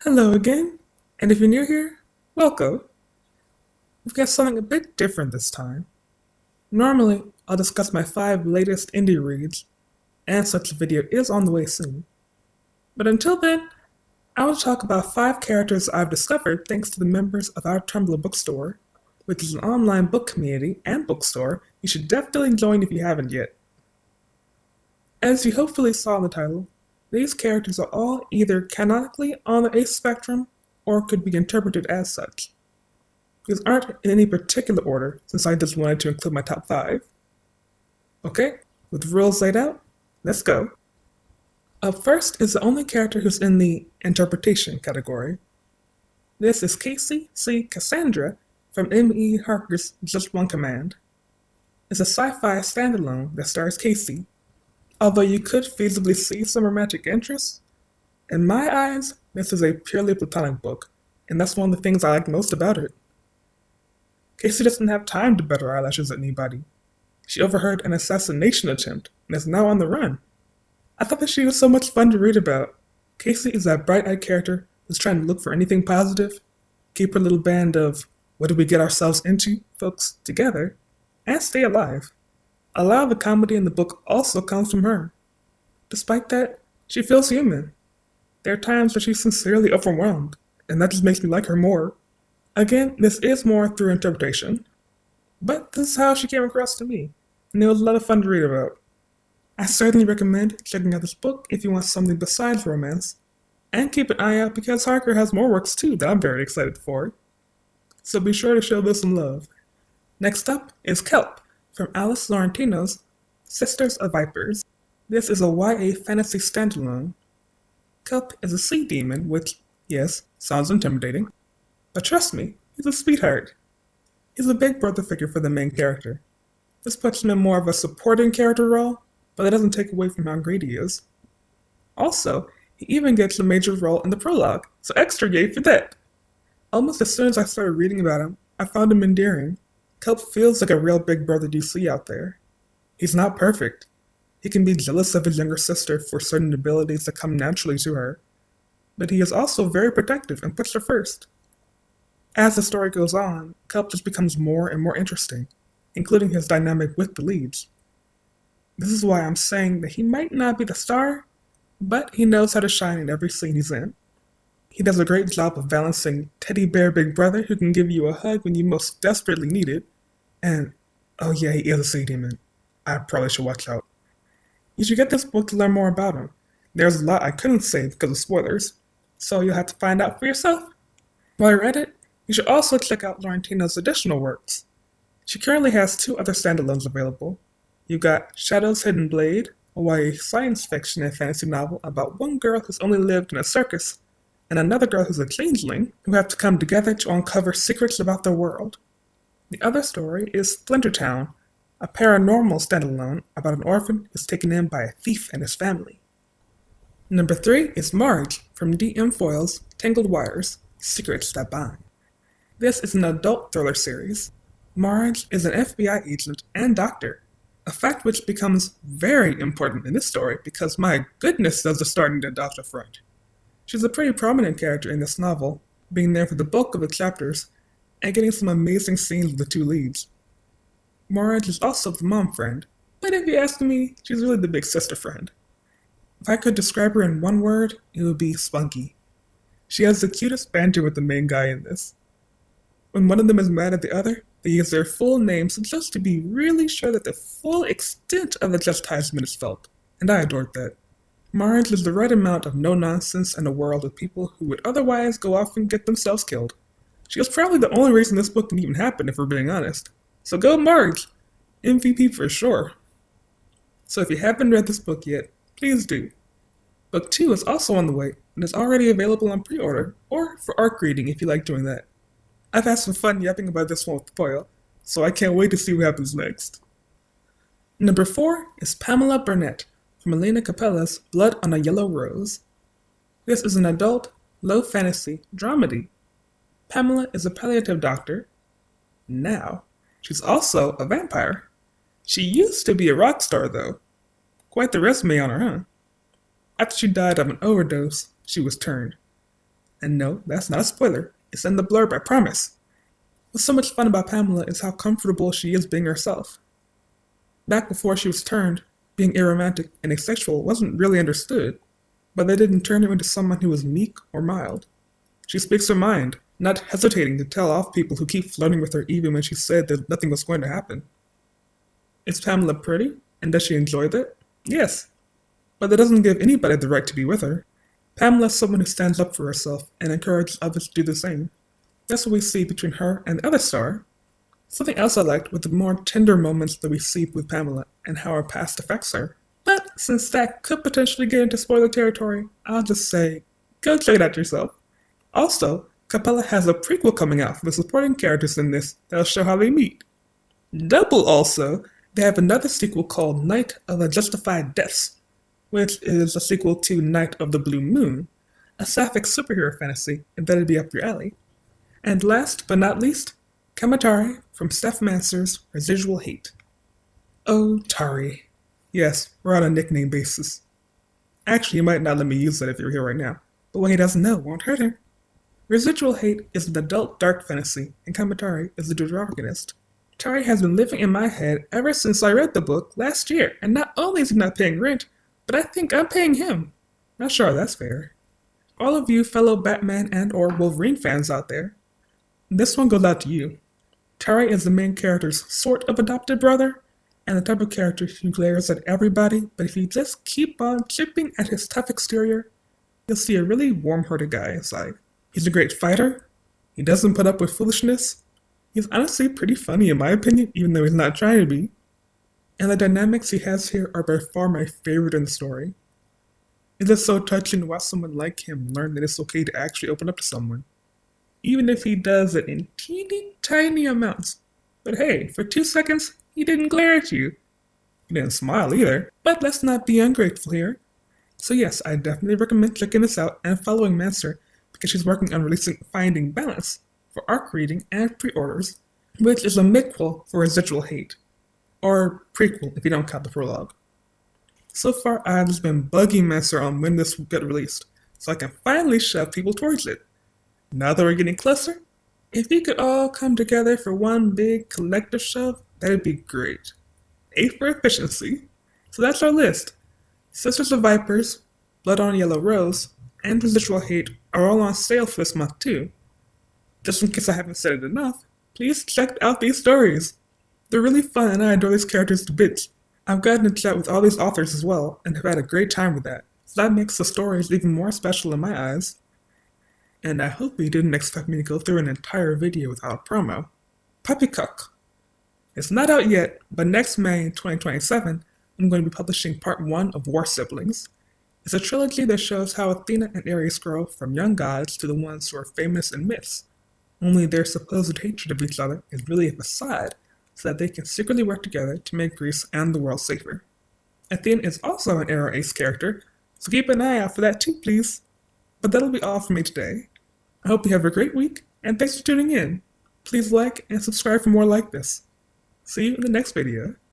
Hello again, and if you're new here, welcome. We've got something a bit different this time. Normally, I'll discuss my 5 latest indie reads, and such a video is on the way soon. But until then, I will talk about 5 characters I've discovered thanks to the members of our Tumblr bookstore, which is an online book community and bookstore you should definitely join if you haven't yet. As you hopefully saw in the title, these characters are all either canonically on the ace spectrum or could be interpreted as such. These aren't in any particular order since I just wanted to include my top 5. Okay, with the rules laid out, let's go. Up first is the only character who's in the interpretation category. This is Casey C. Cassandra from M.E. Harker's Just One Command. It's a sci-fi standalone that stars Casey. Although you could feasibly see some romantic interest, in my eyes, this is a purely platonic book, and that's one of the things I like most about it. Casey doesn't have time to bet her eyelashes at anybody. She overheard an assassination attempt and is now on the run. I thought that she was so much fun to read about. Casey is that bright-eyed character who's trying to look for anything positive, keep her little band of what did we get ourselves into folks together, and stay alive. A lot of the comedy in the book also comes from her. Despite that, she feels human. There are times where she's sincerely overwhelmed, and that just makes me like her more. Again, this is more through interpretation, but this is how she came across to me, and it was a lot of fun to read about. I certainly recommend checking out this book if you want something besides romance, and keep an eye out because Harker has more works too that I'm very excited for. So be sure to show this some love. Next up is Kelp from Alice Laurentino's Sisters of Vipers. This is a YA fantasy standalone. Kelp is a sea demon, which, yes, sounds intimidating, but trust me, he's a sweetheart. He's a big brother figure for the main character. This puts him in more of a supporting character role, but that doesn't take away from how great he is. Also, he even gets a major role in the prologue, so extra yay for that! Almost as soon as I started reading about him, I found him endearing. Kelp feels like a real big brother you see out there. He's not perfect. He can be jealous of his younger sister for certain abilities that come naturally to her, but he is also very protective and puts her first. As the story goes on, Kelp just becomes more and more interesting, including his dynamic with the leads. This is why I'm saying that he might not be the star, but he knows how to shine in every scene he's in. He does a great job of balancing teddy bear big brother who can give you a hug when you most desperately need it, and, oh yeah, he is a sea demon. I probably should watch out. You should get this book to learn more about him. There's a lot I couldn't say because of spoilers, so you'll have to find out for yourself. While you're at it, you should also check out Laurentino's additional works. She currently has 2 other standalones available. You've got Shadow's Hidden Blade, a YA science fiction and fantasy novel about one girl who's only lived in a circus, and another girl who's a changeling who have to come together to uncover secrets about their world. The other story is Splinter Town, a paranormal standalone about an orphan who's taken in by a thief and his family. Number 3 is Marge from D.M. Foyle's Tangled Wires, Secrets That Bind. This is an adult thriller series. Marge is an FBI agent and doctor, a fact which becomes very important in this story because my goodness does the starting to adopt a front. She's a pretty prominent character in this novel, being there for the bulk of the chapters, and getting some amazing scenes with the 2 leads. Marge is also the mom friend, but if you ask me, she's really the big sister friend. If I could describe her in one word, it would be spunky. She has the cutest banter with the main guy in this. When one of them is mad at the other, they use their full names just to be really sure that the full extent of the chastisement is felt, and I adored that. Marge is the right amount of no-nonsense in a world of people who would otherwise go off and get themselves killed. She was probably the only reason this book can even happen, if we're being honest. So go Marge! MVP for sure. So if you haven't read this book yet, please do. Book 2 is also on the way, and is already available on pre-order, or for ARC reading if you like doing that. I've had some fun yapping about this one with Foyle, so I can't wait to see what happens next. Number 4 is Pamela Burnett from Elena Capella's Blood on a Yellow Rose. This is an adult, low fantasy dramedy. Pamela is a palliative doctor. Now, she's also a vampire. She used to be a rock star, though. Quite the resume on her, huh? After she died of an overdose, she was turned. And no, that's not a spoiler. It's in the blurb, I promise. What's so much fun about Pamela is how comfortable she is being herself. Back before she was turned, being aromantic and asexual wasn't really understood, but that didn't turn her into someone who was meek or mild. She speaks her mind, not hesitating to tell off people who keep flirting with her even when she said that nothing was going to happen. Is Pamela pretty? And does she enjoy that? Yes. But that doesn't give anybody the right to be with her. Pamela is someone who stands up for herself and encourages others to do the same. That's what we see between her and the other star. Something else I liked was the more tender moments that we see with Pamela and how her past affects her. But since that could potentially get into spoiler territory, I'll just say, go check it out yourself. Also, Capella has a prequel coming out for the supporting characters in this that'll show how they meet. Double also, they have another sequel called Night of the Justified Deaths, which is a sequel to Night of the Blue Moon, a sapphic superhero fantasy, and that'd be up your alley. And last but not least, Kamatari from Steph Manser's Residual Hate. Oh, Tari. Yes, we're on a nickname basis. Actually, he might not let me use that if you're here right now, but what he doesn't know won't hurt him. Residual Hate is an adult dark fantasy, and Kamatari is the protagonist. Tari has been living in my head ever since I read the book last year, and not only is he not paying rent, but I think I'm paying him. Not sure that's fair. All of you fellow Batman and or Wolverine fans out there, this one goes out to you. Tari is the main character's sort of adopted brother, and the type of character who glares at everybody, but if you just keep on chipping at his tough exterior, you'll see a really warm-hearted guy inside. He's a great fighter, he doesn't put up with foolishness, he's honestly pretty funny in my opinion, even though he's not trying to be, and the dynamics he has here are by far my favorite in the story. It is so touching to watch someone like him learn that it's okay to actually open up to someone, even if he does it in teeny tiny amounts. But hey, for 2 seconds, he didn't glare at you. He didn't smile either, but let's not be ungrateful here. So yes, I definitely recommend checking this out and following Manser because she's working on releasing Finding Balance for ARC reading and pre-orders, which is a midquel for Residual Hate, or prequel if you don't count the prologue. So far, I've just been bugging Manser on when this will get released, so I can finally shove people towards it. Now that we're getting closer, if we could all come together for one big collective shove, that'd be great. 8 for efficiency. So that's our list. Sisters of Vipers, Blood on Yellow Rose, and Residual Hate are all on sale for this month too. Just in case I haven't said it enough, please check out these stories. They're really fun and I adore these characters to bits. I've gotten to chat with all these authors as well and have had a great time with that, so that makes the stories even more special in my eyes. And I hope you didn't expect me to go through an entire video without a promo. Poppycock. It's not out yet, but next May in 2027, I'm going to be publishing part 1 of War Siblings. It's a trilogy that shows how Athena and Ares grow from young gods to the ones who are famous in myths. Only their supposed hatred of each other is really a facade, so that they can secretly work together to make Greece and the world safer. Athena is also an Arrow Ace character, so keep an eye out for that too, please. But that'll be all from me today. I hope you have a great week, and thanks for tuning in. Please like and subscribe for more like this. See you in the next video.